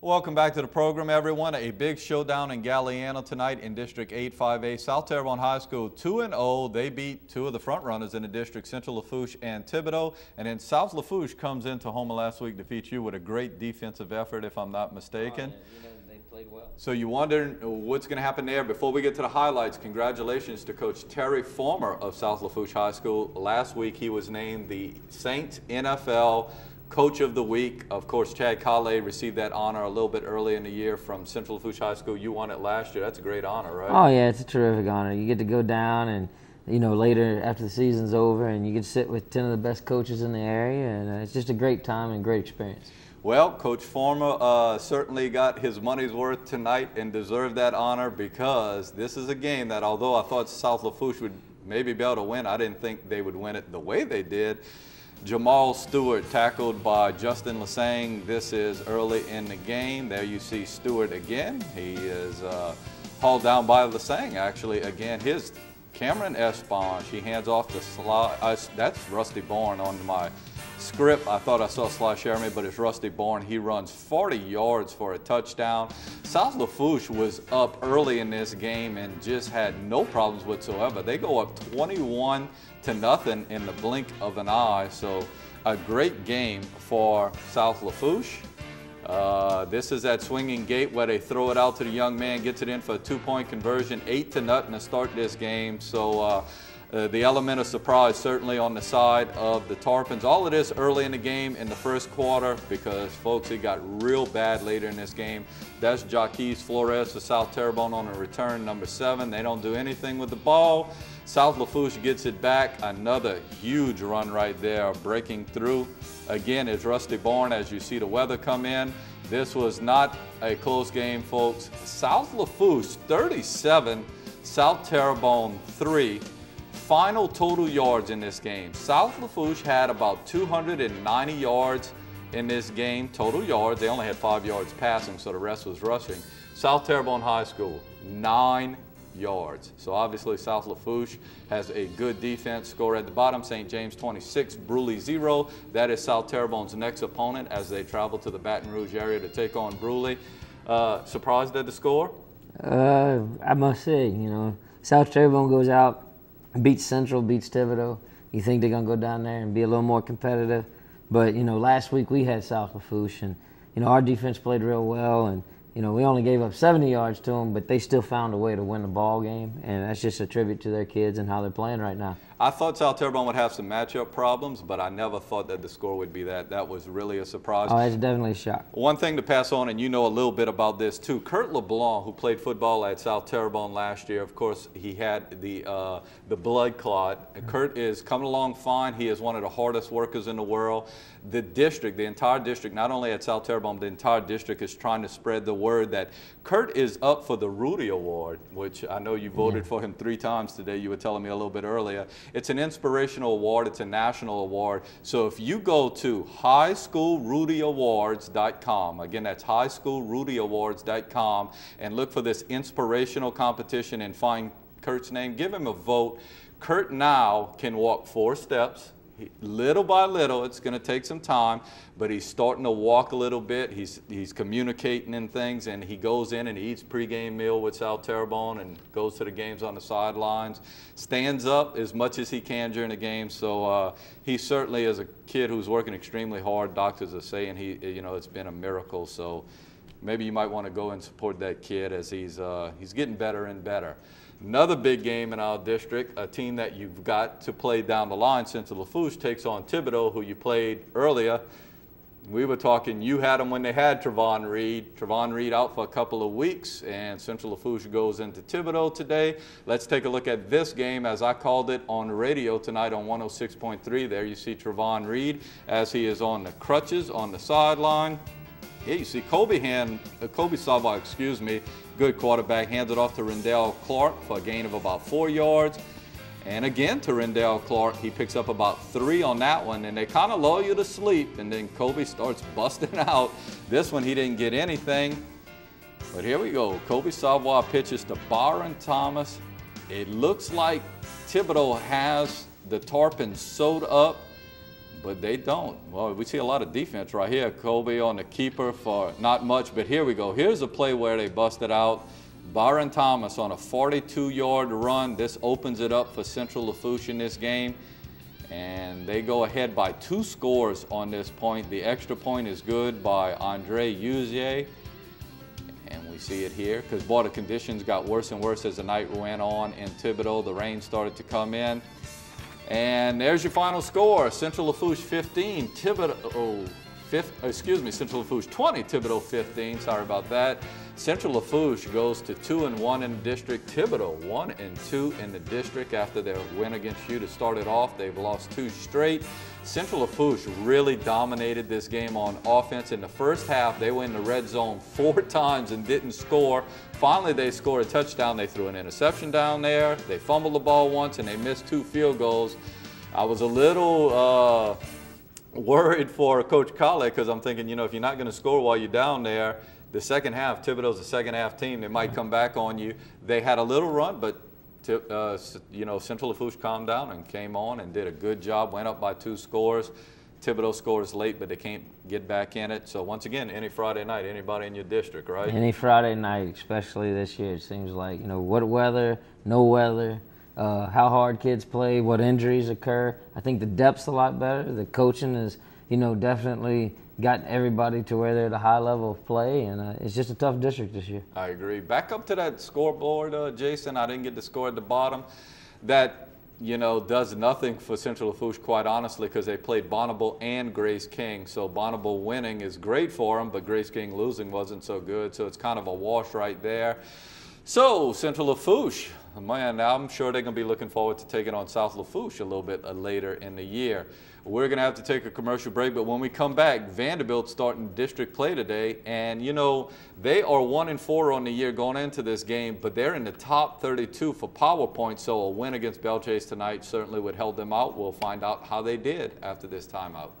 Welcome back to the program, everyone. A big showdown in Galliano tonight in District 8-5A. South Terrebonne High School 2-0. They beat two of the front runners in the district, Central Lafourche and Thibodaux. And then South Lafourche comes into Houma last week, defeats you with a great defensive effort, if I'm not mistaken. They played well. So you wonder what's going to happen there. Before we get to the highlights, congratulations to Coach Terry Former of South Lafourche High School. Last week he was named the Saints NFL Coach of the Week. Of course, Chad Kale received that honor a little bit early in the year from Central Lafourche High School. You won it last year. That's a great honor, right? Oh, yeah, it's a terrific honor. You get to go down and, later after the season's over and you get to sit with 10 of the best coaches in the area, and it's just a great time and great experience. Well, Coach Former certainly got his money's worth tonight and deserved that honor, because this is a game that, although I thought South Lafourche would maybe be able to win, I didn't think they would win it the way they did. Jamal Stewart tackled by Justin Lasang. This is early in the game. There you see Stewart again. He is hauled down by Lasang, actually. Again, his Cameron Esponge, he hands off to Sly. That's Rusty Bourne on my script. I thought I saw Sly Sherman, but it's Rusty Bourne. He runs 40 yards for a touchdown. South Lafourche was up early in this game and just had no problems whatsoever. They go up 21-0 in the blink of an eye. So a great game for South Lafourche. This is that swinging gate where they throw it out to the young man, gets it in for a 2-point conversion, 8-0 to start this game. So the element of surprise certainly on the side of the Tarpons. All of this early in the game in the first quarter, because, folks, it got real bad later in this game. That's Jaquez Flores for South Terrebonne on a return, number 7. They don't do anything with the ball. South Lafourche gets it back. Another huge run right there, breaking through. Again, it's Rusty Bourne as you see the weather come in. This was not a close game, folks. South Lafourche 37, South Terrebonne 3. Final total yards in this game. South Lafourche had about 290 yards in this game, total yards. They only had 5 yards passing, so the rest was rushing. South Terrebonne High School, 9 yards. So obviously South Lafourche has a good defense. Score at the bottom, St. James 26, Bruley 0. That is South Terrebonne's next opponent as they travel to the Baton Rouge area to take on Bruley. Surprised at the score? I must say, South Terrebonne goes out, beats Central, beats Thibodaux. You think they're going to go down there and be a little more competitive. But, last week we had South Lafourche, and, our defense played real well, and, we only gave up 70 yards to them, but they still found a way to win the ball game, and that's just a tribute to their kids and how they're playing right now. I thought South Terrebonne would have some matchup problems, but I never thought that the score would be that. That was really a surprise. Oh, it's definitely a shock. One thing to pass on, and you know a little bit about this too, Kurt LeBlanc, who played football at South Terrebonne last year, of course, he had the blood clot. Kurt is coming along fine. He is one of the hardest workers in the world. The district, the entire district, not only at South Terrebonne, but the entire district is trying to spread the word that Kurt is up for the Rudy Award, which I know you voted for him 3 times today. You were telling me a little bit earlier. It's an inspirational award. It's a national award. So if you go to highschoolrudyawards.com, again, that's highschoolrudyawards.com, and look for this inspirational competition and find Kurt's name, give him a vote. Kurt now can walk 4 steps. Little by little, it's going to take some time, but he's starting to walk a little bit. He's communicating and things, and he goes in and eats pregame meal with South Terrebonne and goes to the games on the sidelines. Stands up as much as he can during the game. So he certainly is a kid who's working extremely hard. Doctors are saying it's been a miracle. So maybe you might want to go and support that kid as he's getting better and better. Another big game in our district, a team that you've got to play down the line. Central Lafourche takes on Thibodaux, who you played earlier. We were talking, you had them when they had Trevon Reed. Trevon Reed out for a couple of weeks, and Central Lafourche goes into Thibodaux today. Let's take a look at this game, as I called it on the radio tonight on 106.3. There you see Trevon Reed as he is on the crutches on the sideline. Here you see Kobe Savoy, good quarterback, hands it off to Rendell Clark for a gain of about 4 yards. And again to Rendell Clark, he picks up about 3 on that one, and they kind of lull you to sleep, and then Kobe starts busting out. This one he didn't get anything, but here we go. Kobe Savoy pitches to Byron Thomas. It looks like Thibodaux has the Tarpons sewed up. but they don't. Well, we see a lot of defense right here. Kobe on the keeper for not much, but here we go. Here's a play where they busted out. Byron Thomas on a 42-yard run. This opens it up for Central Lafourche in this game. And they go ahead by 2 scores on this point. The extra point is good by Andre Uzier. And we see it here because, boy, the conditions got worse and worse as the night went on in Thibodaux. The rain started to come in. And there's your final score. Central Lafourche 15, Thibodaux, Central Lafourche 20, Thibodaux 15. Sorry about that. Central Lafourche goes to 2-1 in the district. Thibodaux 1-2 in the district after their win against you to start it off. They've lost 2 straight. Central Lafourche really dominated this game on offense. In the first half, they went in the red zone 4 times and didn't score. Finally, they scored a touchdown. They threw an interception down there. They fumbled the ball once, and they missed 2 field goals. I was a little worried for Coach Kale because I'm thinking, you know, if you're not going to score while you're down there, the second half, Thibodaux's a second half team. They might come back on you. They had a little run, but you know, Central Lafourche calmed down and came on and did a good job. Went up by 2 scores. Thibodaux scores late, but they can't get back in it. So once again, any Friday night, anybody in your district, right? Any Friday night, especially this year, it seems like, you know, what weather, no weather, how hard kids play, what injuries occur. I think the depth's a lot better. The coaching is, you know, definitely got everybody to where they're at a high level of play, and it's just a tough district this year. I agree. Back up to that scoreboard, Jason. I didn't get the score at the bottom. That, you know, does nothing for Central Lafourche, quite honestly, because they played Bonneville and Grace King. So Bonneville winning is great for them, but Grace King losing wasn't so good. So it's kind of a wash right there. So Central Lafourche, man, I'm sure they're going to be looking forward to taking on South Lafourche a little bit later in the year. We're going to have to take a commercial break, but when we come back, Vanderbilt starting district play today, and you know, they are 1-4 on the year going into this game, but they're in the top 32 for power points, so a win against Belle Chasse tonight certainly would help them out. We'll find out how they did after this timeout.